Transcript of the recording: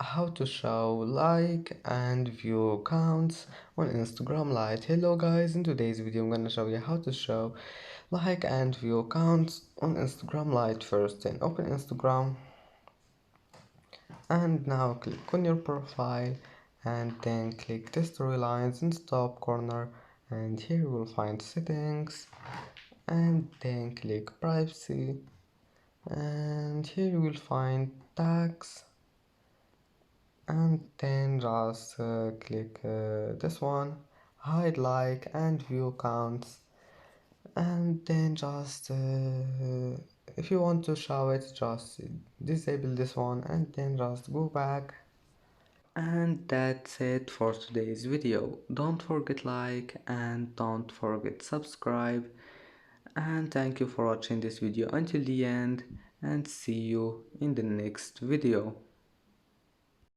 how to show like and view counts on Instagram Lite. Hello guys, in today's video I'm gonna show you how to show like and view counts on Instagram Lite. First then open Instagram and now click on your profile and then click the storylines in the top corner, and here you will find settings and then click privacy, and here you will find tags and then just click this one, hide like and view counts, and then just if you want to show it, just disable this one and then just go back. And that's it for today's video. Don't forget like and don't forget subscribe, and thank you for watching this video until the end, and see you in the next video.